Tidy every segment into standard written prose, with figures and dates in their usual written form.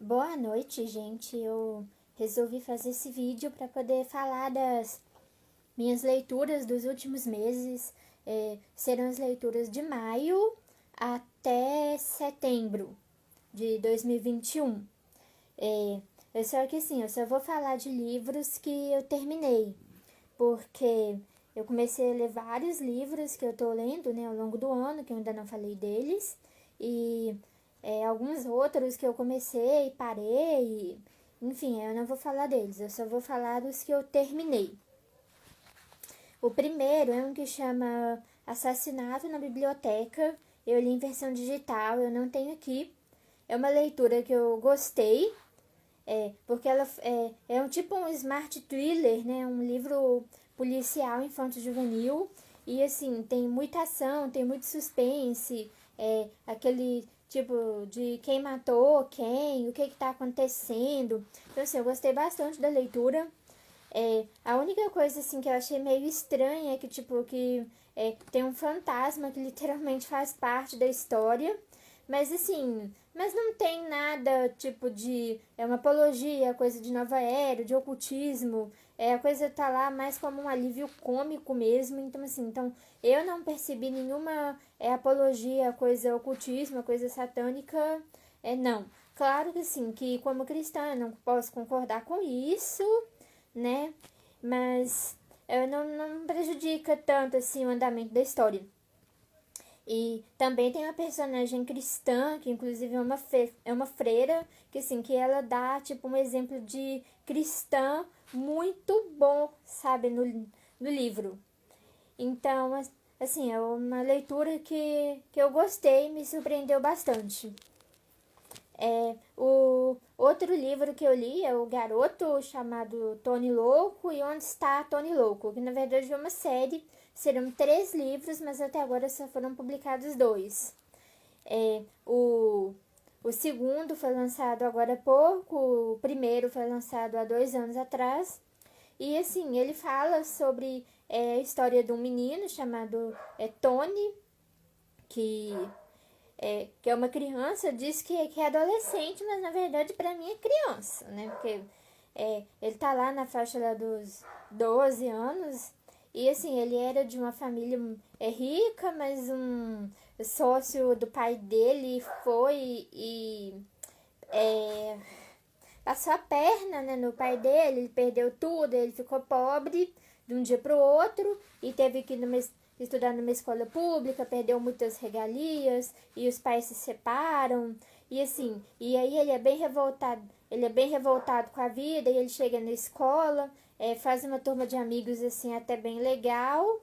Boa noite, gente. Eu resolvi fazer esse vídeo para poder falar das minhas leituras dos últimos meses. Serão as leituras de maio até setembro de 2021. Só que assim, eu só vou falar de livros que eu terminei, porque eu comecei a ler vários livros que eu tô lendo, né, ao longo do ano, que eu ainda não falei deles, e alguns outros que eu comecei e parei, enfim, eu não vou falar deles, eu só vou falar dos que eu terminei. O primeiro é um que chama Assassinato na Biblioteca, eu li em versão digital, eu não tenho aqui. É uma leitura que eu gostei, porque ela é um tipo um smart thriller, né? Um livro policial infanto-juvenil. E assim, tem muita ação, tem muito suspense, aquele tipo de quem matou quem, o que está acontecendo. Então assim, eu gostei bastante da leitura. A única coisa assim que eu achei meio estranha é que tipo que tem um fantasma que literalmente faz parte da história, mas assim, mas não tem nada tipo de uma apologia, coisa de nova era, de ocultismo. A coisa tá lá mais como um alívio cômico mesmo, então assim, então eu não percebi nenhuma apologia, coisa ocultismo, coisa satânica, não. Claro que sim, que como cristã eu não posso concordar com isso, né? Mas não prejudica tanto assim o andamento da história. E também tem uma personagem cristã, que inclusive é uma freira, que assim, que ela dá tipo um exemplo de cristã muito bom, sabe, no livro. Então, assim, é uma leitura que eu gostei e me surpreendeu bastante. O outro livro que eu li é O Garoto Chamado Tony Louco e Onde Está Tony Louco, que na verdade é uma série, serão 3 livros, mas até agora só foram publicados 2. É, o, o segundo foi lançado agora há pouco, o primeiro foi lançado há 2 anos atrás. E assim, ele fala sobre a história de um menino chamado Tony, que que é uma criança, diz que é adolescente, mas na verdade para mim é criança, né? Porque ele tá lá na faixa lá dos 12 anos e assim, ele era de uma família rica, mas um sócio do pai dele foi e é, passou a perna, né, no pai dele, ele perdeu tudo, ele ficou pobre de um dia para o outro e teve que estudar numa escola pública, perdeu muitas regalias e os pais se separam e assim, e aí ele é bem revoltado com a vida e ele chega na escola, faz uma turma de amigos assim até bem legal,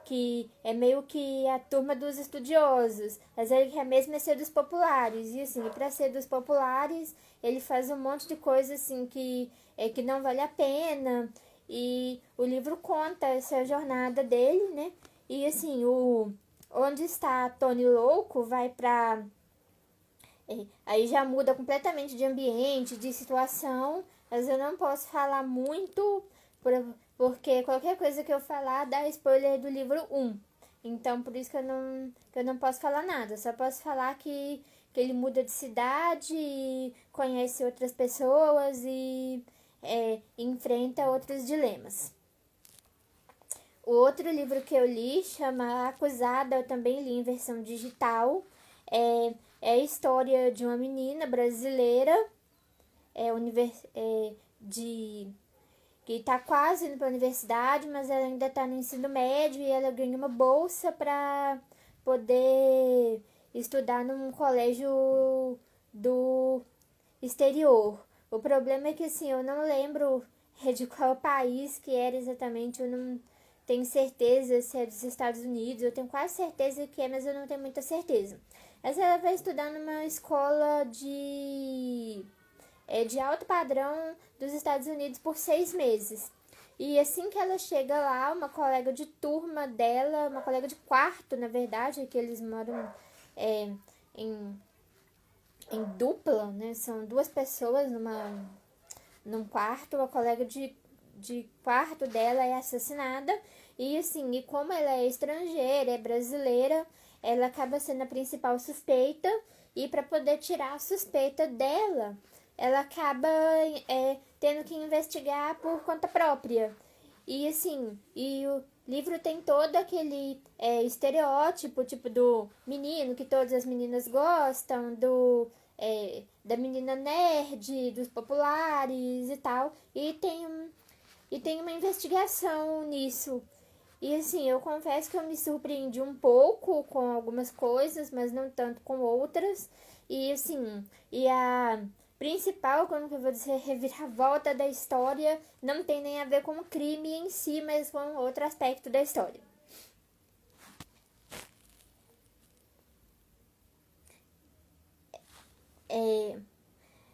que é meio que a turma dos estudiosos, mas ele quer mesmo é ser dos populares, e assim, para ser dos populares, ele faz um monte de coisa assim que não vale a pena, e o livro conta essa jornada dele, né? E assim, o Onde Está Tony Louco vai pra aí já muda completamente de ambiente, de situação, mas eu não posso falar muito, porque qualquer coisa que eu falar dá spoiler do livro 1. Então, por isso que eu não posso falar nada. Só posso falar que ele muda de cidade, conhece outras pessoas e enfrenta outros dilemas. O outro livro que eu li chama Acusada, eu também li em versão digital. É a história de uma menina brasileira é, univers, é, de que está quase indo para a universidade, mas ela ainda está no ensino médio e ela ganha uma bolsa para poder estudar num colégio do exterior. O problema é que assim, eu não lembro de qual país que era exatamente, eu não tenho certeza se é dos Estados Unidos, eu tenho quase certeza que é, mas eu não tenho muita certeza. Mas ela vai estudar numa escola de alto padrão dos Estados Unidos por 6 meses. E assim que ela chega lá, uma colega de turma dela, uma colega de quarto, na verdade, que eles moram é, em, em dupla, né? São 2 pessoas num quarto, a colega de quarto dela é assassinada. E assim, como ela é estrangeira, é brasileira, ela acaba sendo a principal suspeita. E para poder tirar a suspeita dela, ela acaba tendo que investigar por conta própria. E assim, e o livro tem todo aquele estereótipo, tipo do menino que todas as meninas gostam, da menina nerd, dos populares e tal. E tem uma investigação nisso. E assim, eu confesso que eu me surpreendi um pouco com algumas coisas, mas não tanto com outras. E assim, e a principal, como que eu vou dizer, reviravolta da história não tem nem a ver com o crime em si, mas com outro aspecto da história. É,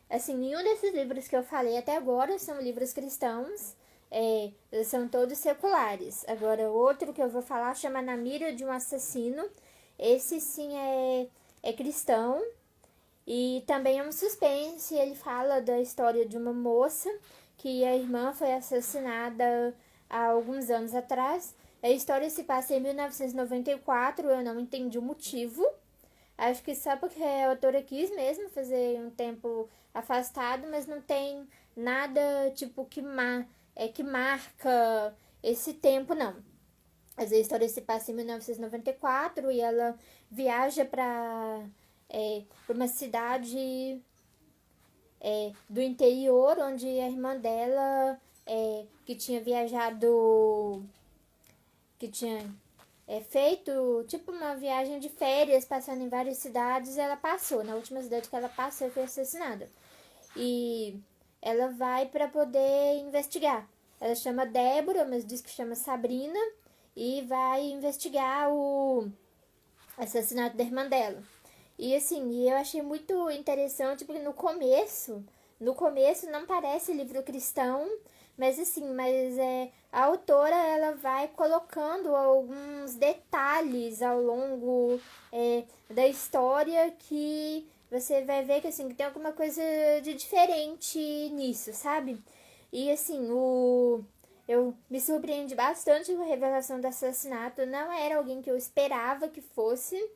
assim, nenhum desses livros que eu falei até agora são livros cristãos, são todos seculares. Agora, outro que eu vou falar chama Na Mira de um Assassino. Esse sim é cristão e também é um suspense. Ele fala da história de uma moça que a irmã foi assassinada há alguns anos atrás. A história se passa em 1994, eu não entendi o motivo. Acho que só porque a autora quis mesmo fazer um tempo afastado, mas não tem nada tipo que marca esse tempo, não. Mas a história se passa em 1994 e ela viaja para uma cidade do interior, onde a irmã dela, que tinha viajado, que tinha feito tipo uma viagem de férias, passando em várias cidades, ela passou. Na última cidade que ela passou, foi assassinada. E ela vai para poder investigar. Ela chama Débora, mas diz que chama Sabrina, e vai investigar o assassinato da irmã dela. E assim, eu achei muito interessante porque no começo não parece livro cristão, mas assim, a autora ela vai colocando alguns detalhes ao longo da história que você vai ver que assim, que tem alguma coisa de diferente nisso, sabe? E assim, eu me surpreendi bastante com a revelação do assassinato. Não era alguém que eu esperava que fosse.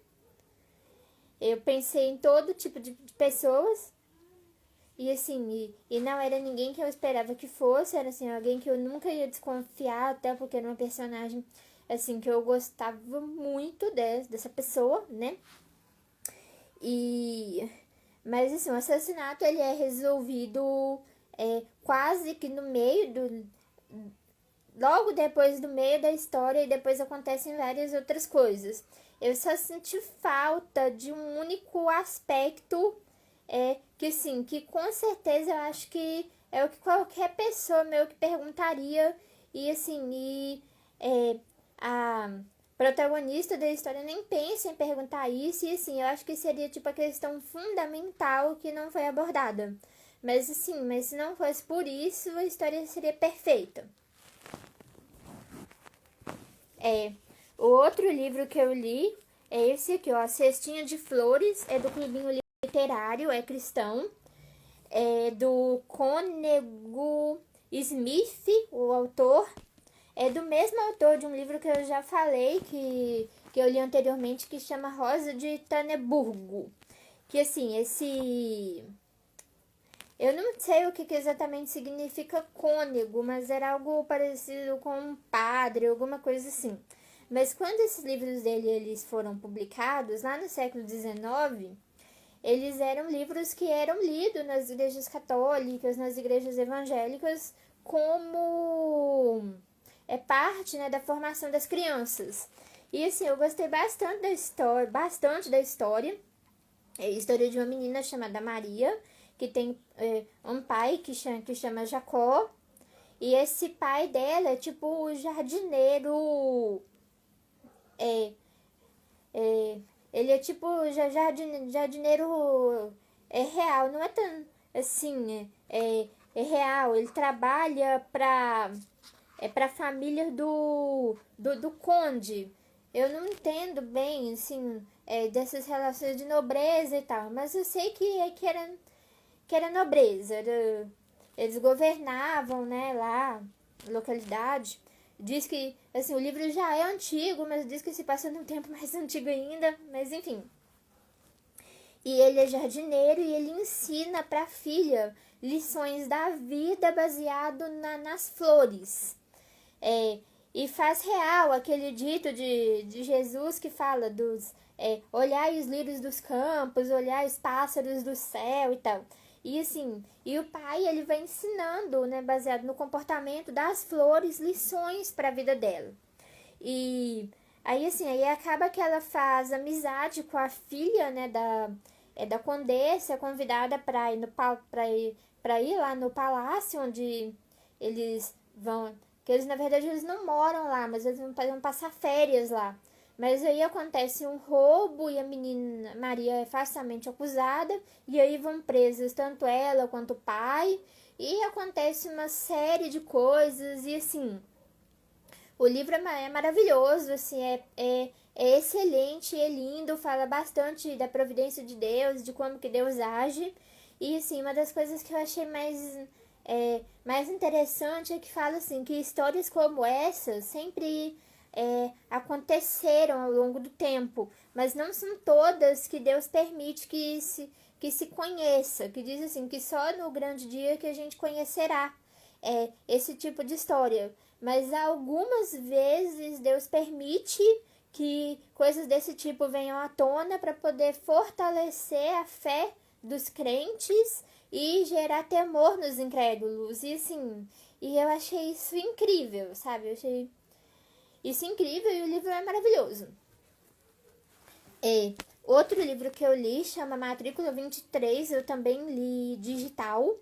Eu pensei em todo tipo de pessoas. E assim, e não era ninguém que eu esperava que fosse. Era assim, alguém que eu nunca ia desconfiar, até porque era uma personagem assim que eu gostava muito dessa pessoa, né? E mas assim, o assassinato ele é resolvido quase que no meio do logo depois do meio da história, e depois acontecem várias outras coisas. Eu só senti falta de um único aspecto que assim, que com certeza eu acho que é o que qualquer pessoa meio que perguntaria. E assim, a protagonista da história nem pensa em perguntar isso. E assim, eu acho que seria tipo a questão fundamental que não foi abordada. Mas assim, mas se não fosse por isso, a história seria perfeita. O outro livro que eu li é esse aqui, ó, A Cestinha de Flores, é do Clubinho Literário, é cristão, é do Cônego Smith, o autor, é do mesmo autor de um livro que eu já falei, que eu li anteriormente, que chama Rosa de Taneburgo, que assim, eu não sei o que exatamente significa cônego, mas era algo parecido com um padre, alguma coisa assim. Mas quando esses livros dele eles foram publicados, lá no século XIX, eles eram livros que eram lidos nas igrejas católicas, nas igrejas evangélicas, como parte, né, da formação das crianças. E assim, eu gostei bastante da história. É a história de uma menina chamada Maria, que tem um pai que chama Jacó. E esse pai dela é tipo o jardineiro. É, é, ele é tipo jardineiro real, não é tão assim, é real. Ele trabalha pra família do conde. Eu não entendo bem, assim, dessas relações de nobreza e tal, mas eu sei que era nobreza. Eles governavam, né, lá, localidade. Diz que, assim, o livro já é antigo, mas diz que se passa num tempo mais antigo ainda, mas enfim. E ele é jardineiro e ele ensina para a filha lições da vida baseado nas flores. E faz real aquele dito de Jesus que fala dos olhai os lírios dos campos, olhai os pássaros do céu e tal. E assim, e o pai ele vai ensinando, né, baseado no comportamento das flores, lições para a vida dela. E aí assim, aí acaba que ela faz amizade com a filha, né, da condessa, convidada para ir para ir lá no palácio onde eles vão, que eles na verdade eles não moram lá, mas eles vão passar férias lá. Mas aí acontece um roubo e a menina Maria é falsamente acusada e aí vão presas tanto ela quanto o pai e acontece uma série de coisas e assim, o livro é maravilhoso, assim, é excelente, é lindo, fala bastante da providência de Deus, de como que Deus age. E, assim, uma das coisas que eu achei mais interessante é que fala, assim, que histórias como essa sempre aconteceram ao longo do tempo, mas não são todas que Deus permite que se conheça, que diz assim, que só no grande dia que a gente conhecerá esse tipo de história. Mas algumas vezes Deus permite que coisas desse tipo venham à tona para poder fortalecer a fé dos crentes e gerar temor nos incrédulos. E assim, e eu achei isso incrível, sabe? Eu achei isso incrível e o livro é maravilhoso. Outro livro que eu li chama Matrícula 23, eu também li digital.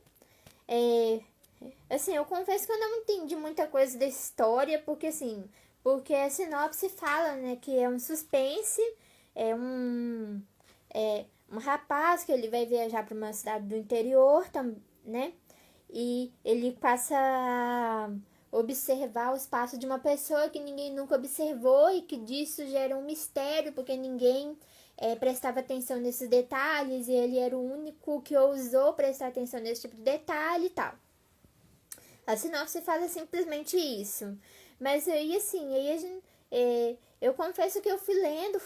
Assim, eu confesso que eu não entendi muita coisa da história, porque a sinopse fala, né, que é um suspense, é um, um rapaz que ele vai viajar para uma cidade do interior, né, e ele passa a observar os passos de uma pessoa que ninguém nunca observou e que disso gera um mistério, porque ninguém prestava atenção nesses detalhes e ele era o único que ousou prestar atenção nesse tipo de detalhe e tal. A sinopse fala simplesmente isso. Mas aí, assim, eu confesso que eu fui lendo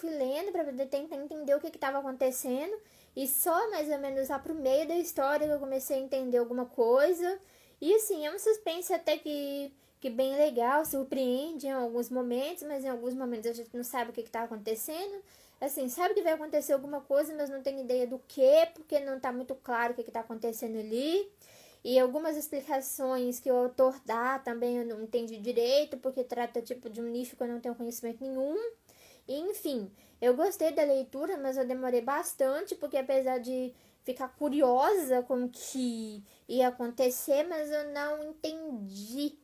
para poder tentar entender o que estava acontecendo. E só mais ou menos lá pro meio da história que eu comecei a entender alguma coisa. E assim, é um suspense até que bem legal, surpreende em alguns momentos, mas em alguns momentos a gente não sabe o que está acontecendo. Assim, sabe que vai acontecer alguma coisa, mas não tem ideia do que, porque não está muito claro o que está acontecendo ali. E algumas explicações que o autor dá também eu não entendi direito, porque trata tipo de um nicho que eu não tenho conhecimento nenhum. E, enfim, eu gostei da leitura, mas eu demorei bastante, porque apesar de ficar curiosa com o que ia acontecer, mas eu não entendi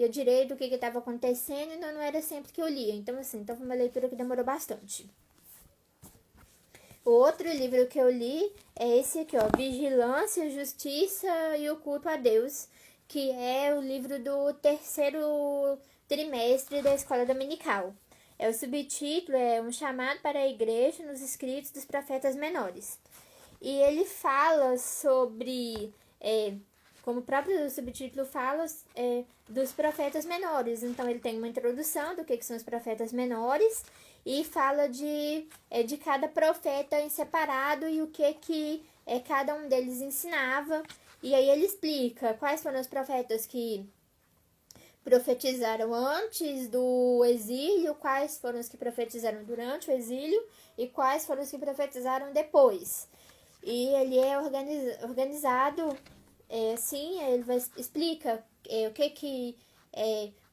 direito o que estava acontecendo, e não era sempre que eu lia. Então, assim, foi uma leitura que demorou bastante. O outro livro que eu li é esse aqui, ó, Vigilância, Justiça e o Culto a Deus, que é o livro do terceiro trimestre da escola dominical. O subtítulo é Um Chamado para a Igreja nos Escritos dos Profetas Menores. E ele fala sobre, como o próprio subtítulo fala, dos profetas menores. Então ele tem uma introdução do que são os profetas menores e fala de cada profeta em separado e o que cada um deles ensinava. E aí ele explica quais foram os profetas que profetizaram antes do exílio, quais foram os que profetizaram durante o exílio e quais foram os que profetizaram depois. E ele é organizado assim, ele explica o que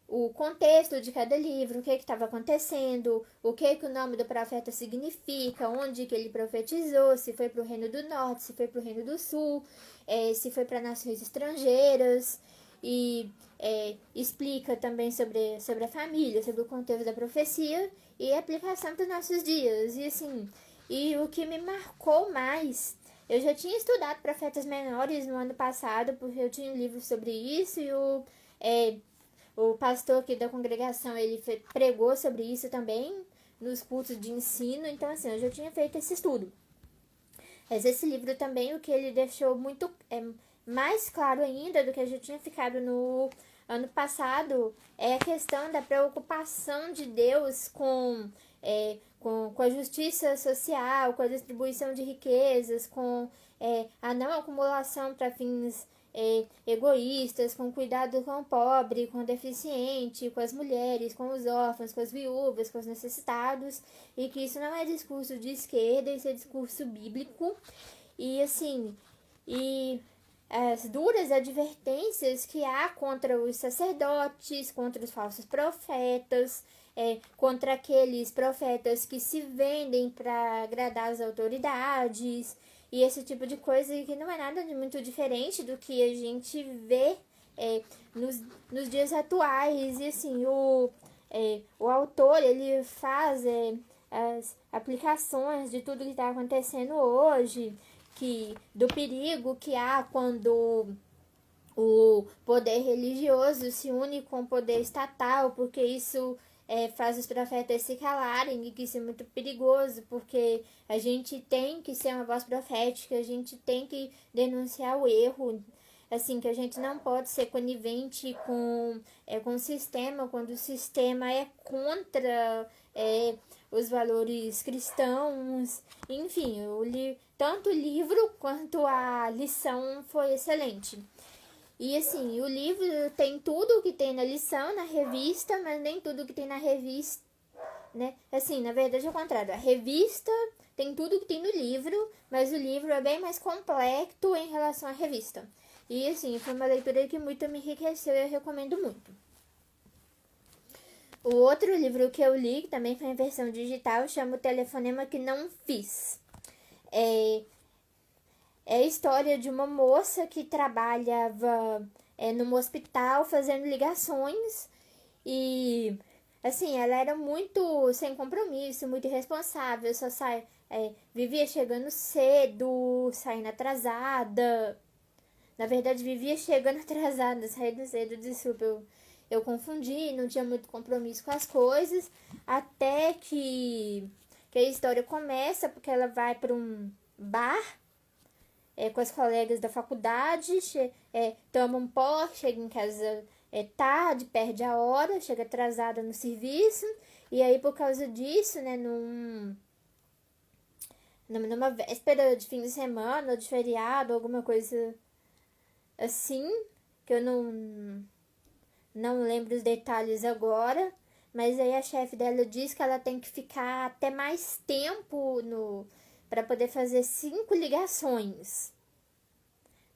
o contexto de cada livro, o que estava acontecendo, o que o nome do profeta significa, onde que ele profetizou, se foi para o Reino do Norte, se foi para o Reino do Sul, se foi para nações estrangeiras, e explica também sobre a família, sobre o contexto da profecia e a aplicação para os nossos dias. E assim, e o que me marcou mais, eu já tinha estudado profetas menores no ano passado, porque eu tinha um livro sobre isso, e o pastor aqui da congregação, ele pregou sobre isso também, nos cultos de ensino. Então, assim, eu já tinha feito esse estudo. Mas esse livro também, o que ele deixou muito mais claro ainda do que já tinha ficado no ano passado, é a questão da preocupação de Deus com com a justiça social, com a distribuição de riquezas, com a não acumulação para fins egoístas, com cuidado com o pobre, com o deficiente, com as mulheres, com os órfãos, com as viúvas, com os necessitados, e que isso não é discurso de esquerda, isso é discurso bíblico. E assim, e as duras advertências que há contra os sacerdotes, contra os falsos profetas, contra aqueles profetas que se vendem para agradar as autoridades, e esse tipo de coisa que não é nada de muito diferente do que a gente vê nos dias atuais. E assim, o autor, ele faz as aplicações de tudo que está acontecendo hoje, do perigo que há quando o poder religioso se une com o poder estatal, porque isso faz os profetas se calarem, e que isso é muito perigoso, porque a gente tem que ser uma voz profética, a gente tem que denunciar o erro, assim, que a gente não pode ser conivente com o sistema, quando o sistema é contra os valores cristãos. Enfim, tanto o livro quanto a lição foi excelente. E assim, o livro tem tudo o que tem na lição, na revista, mas nem tudo o que tem na revista, né? Assim, na verdade é o contrário. A revista tem tudo o que tem no livro, mas o livro é bem mais completo em relação à revista. E assim, foi uma leitura que muito me enriqueceu e eu recomendo muito. O outro livro que eu li, que também foi em versão digital, chama O Telefonema que Não Fiz. É a história de uma moça que trabalhava num hospital fazendo ligações, e assim, ela era muito sem compromisso, muito irresponsável, vivia chegando cedo, saindo atrasada. Na verdade, vivia chegando atrasada, saindo cedo, desculpa, eu confundi, não tinha muito compromisso com as coisas, até que a história começa, porque ela vai para um bar com as colegas da faculdade, toma um pó, chega em casa tarde, perde a hora, chega atrasada no serviço, e aí por causa disso, né, numa véspera de fim de semana, ou de feriado, alguma coisa assim, que eu não lembro os detalhes agora, mas aí a chefe dela diz que ela tem que ficar até mais tempo para poder fazer 5 ligações,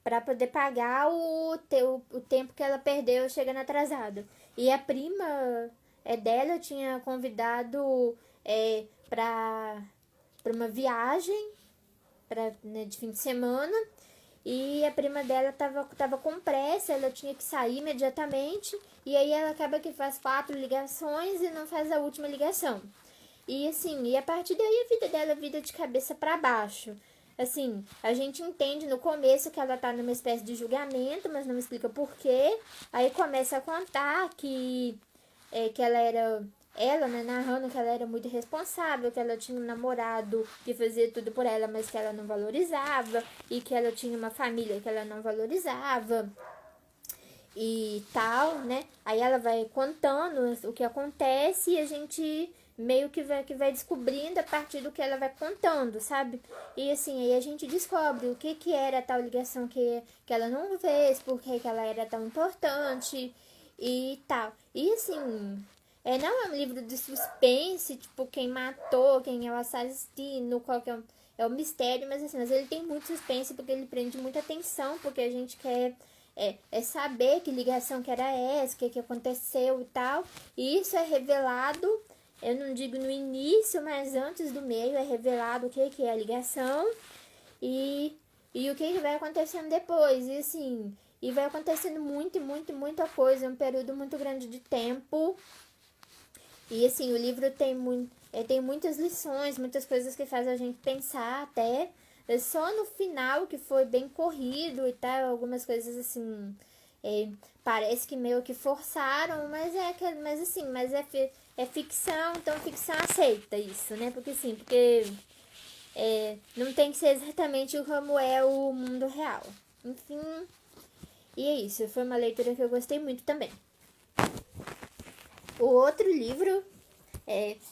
para poder pagar o tempo que ela perdeu chegando atrasada. E a prima dela tinha convidado para uma viagem né, de fim de semana, e a prima dela tava com pressa, ela tinha que sair imediatamente, e aí ela acaba que faz 4 ligações e não faz a última ligação. E assim, e a partir daí a vida dela é vida de cabeça para baixo. Assim, a gente entende no começo que ela tá numa espécie de julgamento, mas não explica por quê. Aí começa a contar que ela, né, narrando que ela era muito irresponsável, que ela tinha um namorado que fazia tudo por ela, mas que ela não valorizava, e que ela tinha uma família que ela não valorizava e tal, né? Aí ela vai contando o que acontece, e a gente meio que vai descobrindo a partir do que ela vai contando, sabe? E assim, aí a gente descobre o que era a tal ligação que ela não fez, por que ela era tão importante e tal. E assim, não é um livro de suspense, tipo, quem matou, quem é o assassino, qual que é o mistério, mas assim, mas ele tem muito suspense, porque ele prende muita atenção, porque a gente quer saber que ligação que era essa, o que aconteceu e tal. E isso é revelado, eu não digo no início, mas antes do meio é revelado o que é a ligação e o que vai acontecendo depois. E assim, e vai acontecendo muita coisa, é um período muito grande de tempo. E assim, o livro tem muitas lições, muitas coisas que fazem a gente pensar até. Só no final que foi bem corrido e tal, algumas coisas assim, parece que meio que forçaram, mas é ficção, então ficção aceita isso, né? Porque não tem que ser exatamente como é o mundo real. Enfim, e é isso, foi uma leitura que eu gostei muito também. O outro livro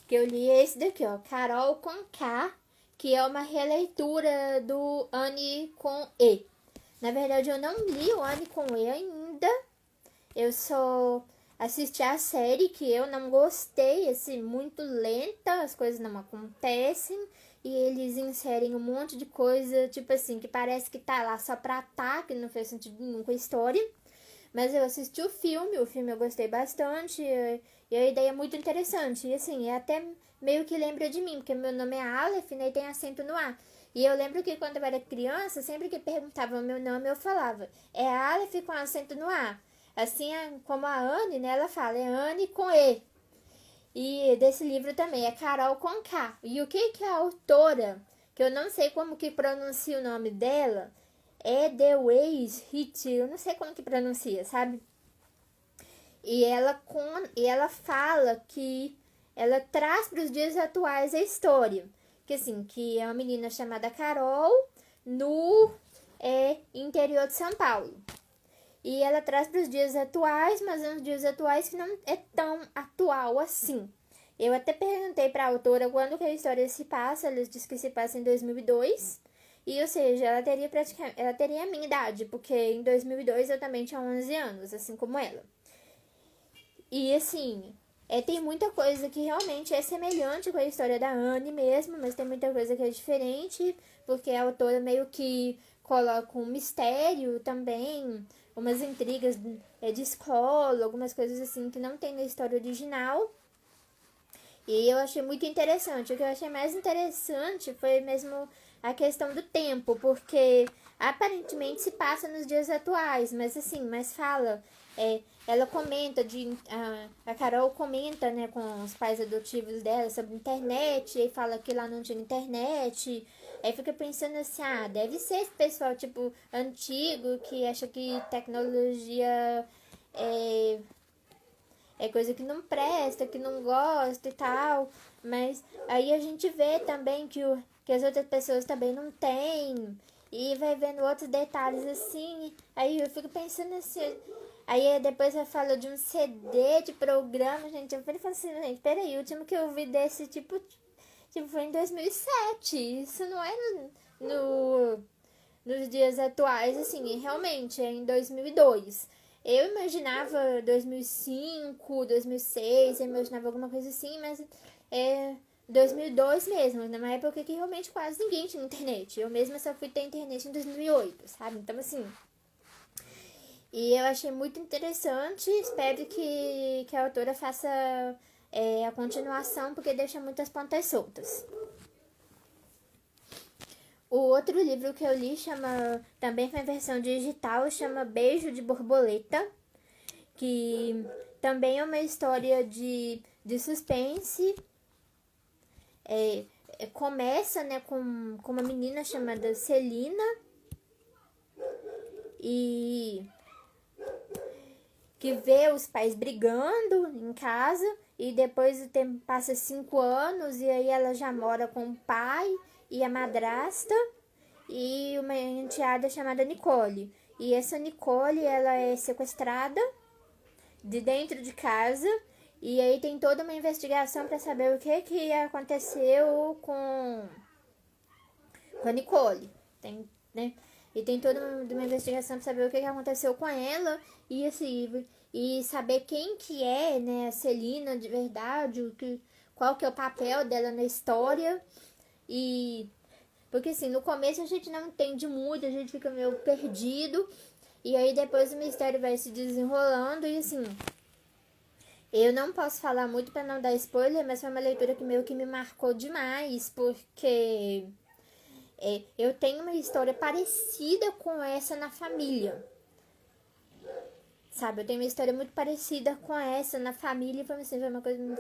que eu li é esse daqui, ó, Carol com K, que é uma releitura do Anne com E. Na verdade, eu não li o Anne com E ainda, eu só assisti a série, que eu não gostei, assim, muito lenta, as coisas não acontecem, e eles inserem um monte de coisa, tipo assim, que parece que tá lá só pra tá, que não fez sentido nenhum com a história. Mas eu assisti o filme eu gostei bastante, e a ideia é muito interessante. E assim, é até meio que lembra de mim, porque meu nome é Aleph, né, e tem acento no A. E eu lembro que quando eu era criança, sempre que perguntavam o meu nome, eu falava, é Aleph com acento no A. Assim como a Anne, né, ela fala, é Anne com E. E desse livro também, é Carol com K. E o que a autora, que eu não sei como que pronuncia o nome dela, é The Ways Hit, eu não sei como que pronuncia, sabe? E ela fala que ela traz para os dias atuais a história. Que assim, que é uma menina chamada Carol no interior de São Paulo. E ela traz para os dias atuais, mas é uns dias atuais que não é tão atual assim. Eu até perguntei para a autora quando que a história se passa, ela disse que se passa em 2002. E, ou seja, ela teria a minha idade, porque em 2002 eu também tinha 11 anos, assim como ela. E, assim, tem muita coisa que realmente é semelhante com a história da Anne mesmo, mas tem muita coisa que é diferente, porque a autora meio que coloca um mistério também, umas intrigas de escola, algumas coisas assim que não tem na história original. E eu achei muito interessante. O que eu achei mais interessante foi mesmo a questão do tempo, porque aparentemente se passa nos dias atuais, mas assim, mas fala, ela comenta a Carol comenta, né, com os pais adotivos dela sobre internet, e fala que lá não tinha internet. Aí fica pensando assim, deve ser esse pessoal tipo antigo que acha que tecnologia é coisa que não presta, que não gosta e tal. Mas aí a gente vê também que as outras pessoas também não têm. E vai vendo outros detalhes assim. Aí eu fico pensando assim. Aí depois ela fala de um CD de programa, gente. Eu falei assim, gente, peraí, o último que eu vi desse tipo foi em 2007. Isso não é nos dias atuais, assim, realmente é em 2002. Eu imaginava 2005, 2006, eu imaginava alguma coisa assim, mas é 2002 mesmo, numa época que realmente quase ninguém tinha internet. Eu mesma só fui ter internet em 2008, sabe? Então, assim, e eu achei muito interessante, espero que a autora faça a continuação, porque deixa muitas pontas soltas. O outro livro que eu li também foi em versão digital, chama Beijo de Borboleta, que também é uma história de suspense. Começa, né, com uma menina chamada Celina, e que vê os pais brigando em casa, e depois o tempo passa 5 anos, e aí ela já mora com o pai e a madrasta e uma enteada chamada Nicole. E essa Nicole, ela é sequestrada de dentro de casa, e aí tem toda uma investigação para saber o que aconteceu com a Nicole. Tem, né? E tem toda uma investigação para saber o que aconteceu com ela, e assim, e saber quem que é, né, a Celina de verdade, qual que é o papel dela na história. E porque assim, no começo a gente não entende muito, a gente fica meio perdido, e aí depois o mistério vai se desenrolando, e assim, eu não posso falar muito para não dar spoiler, mas foi uma leitura que meio que me marcou demais, porque eu tenho uma história parecida com essa na família. Sabe, eu tenho uma história muito parecida com essa na família, e foi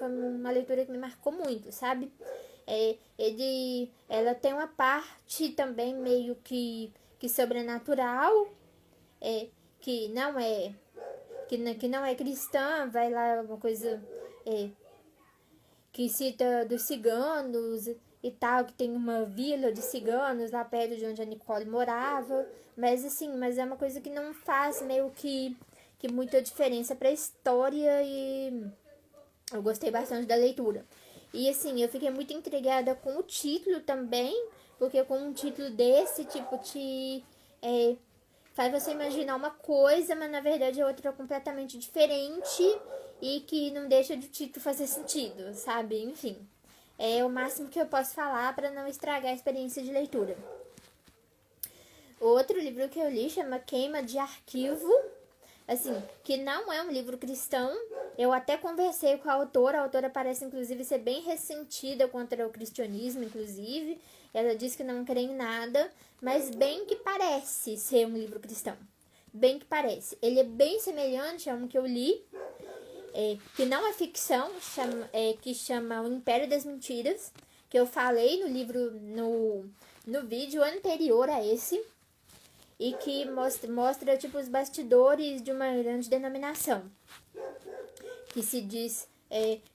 uma leitura que me marcou muito, sabe? Ela tem uma parte também meio que sobrenatural, que não é que não é cristã, vai lá uma coisa que cita dos ciganos e tal, que tem uma vila de ciganos lá perto de onde a Nicole morava, mas assim, mas é uma coisa que não faz meio que muita diferença para a história, e eu gostei bastante da leitura. E assim, eu fiquei muito intrigada com o título também, porque com um título desse, tipo, faz você imaginar uma coisa, mas na verdade é outra completamente diferente e que não deixa do título fazer sentido, sabe? Enfim, é o máximo que eu posso falar para não estragar a experiência de leitura. Outro livro que eu li chama Queima de Arquivo, assim, que não é um livro cristão. Eu até conversei com a autora parece inclusive ser bem ressentida contra o cristianismo, inclusive. Ela diz que não crê em nada, mas bem que parece ser um livro cristão. Bem que parece. Ele é bem semelhante a um que eu li, que não é ficção, que chama O Império das Mentiras, que eu falei no livro, no vídeo anterior a esse, e que mostra tipo os bastidores de uma grande denominação que se diz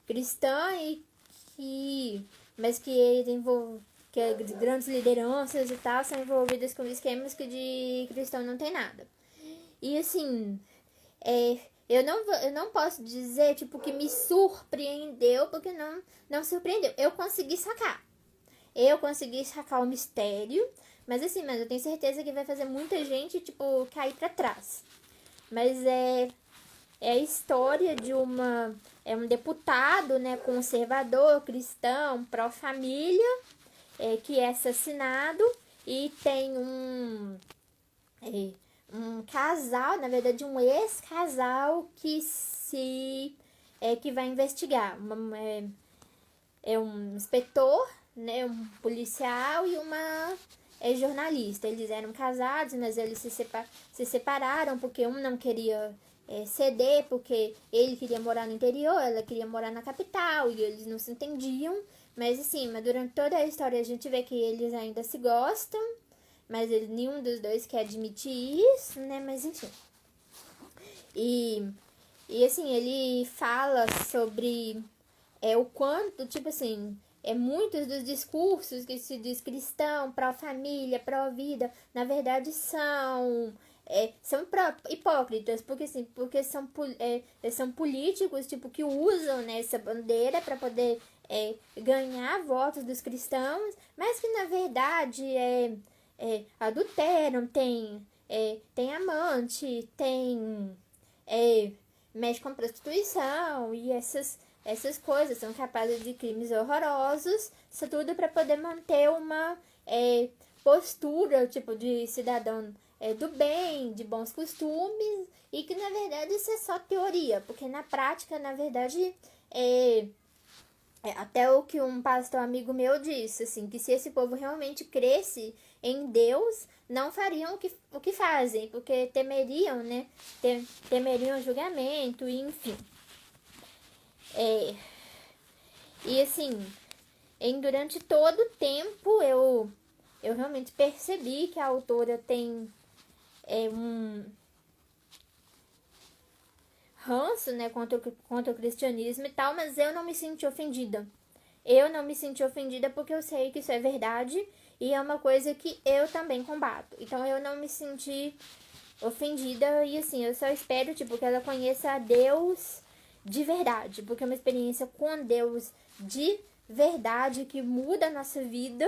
cristã mas que grandes lideranças e tal são envolvidas com esquemas que de cristão não tem nada. E assim, eu não posso dizer tipo que me surpreendeu, porque não surpreendeu. Eu consegui sacar o mistério, mas assim, eu tenho certeza que vai fazer muita gente, tipo, cair pra trás. Mas é a história de um deputado, né, conservador, cristão, pró-família, que é assassinado, e tem um casal, na verdade um ex-casal que vai investigar. Um inspetor, né, um policial e uma jornalista. Eles eram casados, mas eles se separaram porque um não queria ceder, porque ele queria morar no interior, ela queria morar na capital, e eles não se entendiam. Mas assim, durante toda a história a gente vê que eles ainda se gostam, mas nenhum dos dois quer admitir isso, né? Mas enfim. E assim, ele fala sobre o quanto, tipo assim, muitos dos discursos que se diz cristão, pró-família, pró-vida, na verdade são hipócritas, porque são políticos, tipo, que usam, né, essa bandeira para poder ganhar votos dos cristãos, mas que na verdade adulteram, tem amante, mexe com prostituição e essas coisas, são capazes de crimes horrorosos, isso tudo para poder manter uma postura, tipo, de cidadão do bem, de bons costumes, e que na verdade isso é só teoria, porque na prática, na verdade, até o que um pastor amigo meu disse, assim, que se esse povo realmente cresce em Deus, não fariam o que fazem, porque temeriam, né? Temeriam julgamento, e enfim. E assim, durante todo o tempo eu realmente percebi que a autora tem um ranço, né, contra o cristianismo e tal, mas eu não me senti ofendida. Eu não me senti ofendida porque eu sei que isso é verdade e é uma coisa que eu também combato. Então eu não me senti ofendida e assim, eu só espero, tipo, que ela conheça a Deus de verdade, porque é uma experiência com Deus de verdade que muda a nossa vida.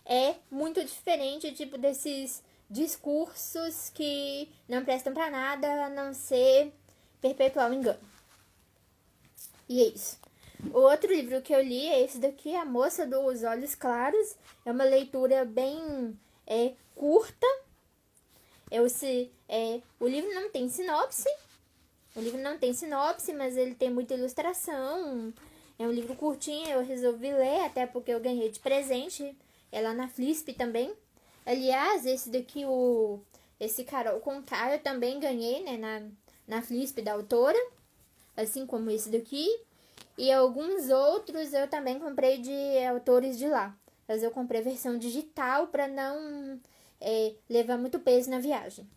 É muito diferente, tipo, desses discursos que não prestam pra nada a não ser perpetuar o engano. E é isso. O outro livro que eu li é esse daqui, A Moça dos Olhos Claros. É uma leitura bem curta. O livro não tem sinopse. Mas ele tem muita ilustração. É um livro curtinho, eu resolvi ler, até porque eu ganhei de presente. É lá na Flisp também. Aliás, esse daqui, esse Carol Conká, eu também ganhei, né, na Flisp da autora. Assim como esse daqui. E alguns outros eu também comprei de autores de lá. Mas eu comprei versão digital para não levar muito peso na viagem.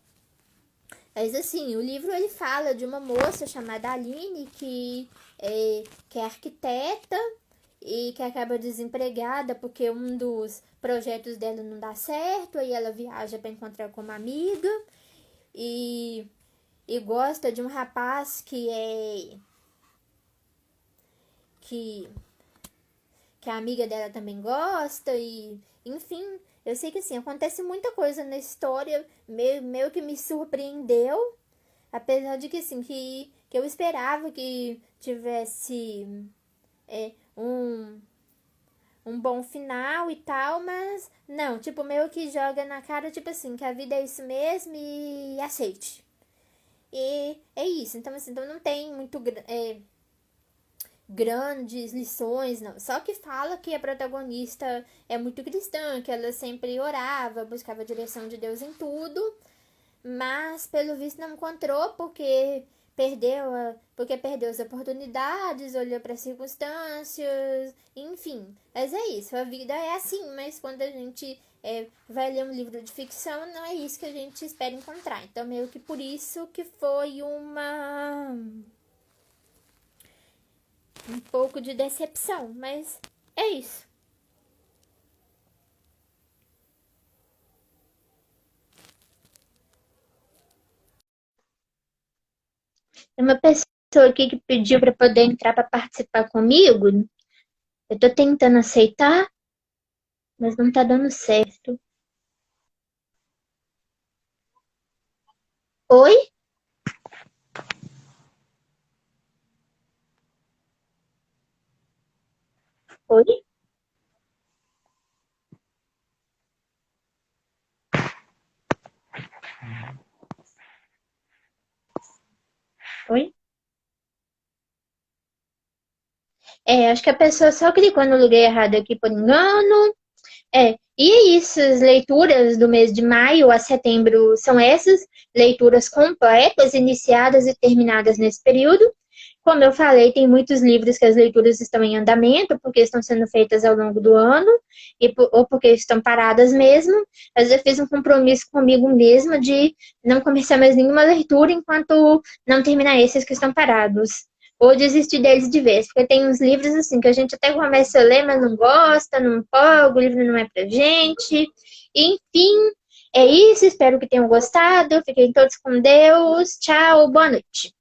Mas assim, o livro ele fala de uma moça chamada Aline que é arquiteta e que acaba desempregada porque um dos projetos dela não dá certo. Aí ela viaja para encontrar com uma amiga e gosta de um rapaz que que a amiga dela também gosta e, enfim, eu sei que assim, acontece muita coisa na história, meio que me surpreendeu, apesar de que assim, que eu esperava que tivesse um bom final e tal, mas não, tipo, meio que joga na cara, tipo assim, que a vida é isso mesmo e aceite. E é isso, então assim, então não tem muito grandes lições, não. Só que fala que a protagonista é muito cristã, que ela sempre orava, buscava a direção de Deus em tudo, mas pelo visto não encontrou porque perdeu as oportunidades, olhou para as circunstâncias, enfim. Mas é isso, a vida é assim, mas quando a gente vai ler um livro de ficção, não é isso que a gente espera encontrar. Então, meio que por isso que foi um pouco de decepção, mas é isso. Tem uma pessoa aqui que pediu para poder entrar para participar comigo. Eu tô tentando aceitar, mas não tá dando certo. Oi? Oi? Oi? Acho que a pessoa só clicou no lugar errado aqui por engano. E é isso, as leituras do mês de maio a setembro são essas, leituras completas, iniciadas e terminadas nesse período. Como eu falei, tem muitos livros que as leituras estão em andamento, porque estão sendo feitas ao longo do ano, ou porque estão paradas mesmo. Mas eu fiz um compromisso comigo mesma de não começar mais nenhuma leitura enquanto não terminar esses que estão parados. Ou desistir deles de vez, porque tem uns livros assim que a gente até começa a ler, mas não gosta, não empolga, o livro não é pra gente. Enfim, é isso. Espero que tenham gostado. Fiquem todos com Deus. Tchau, boa noite.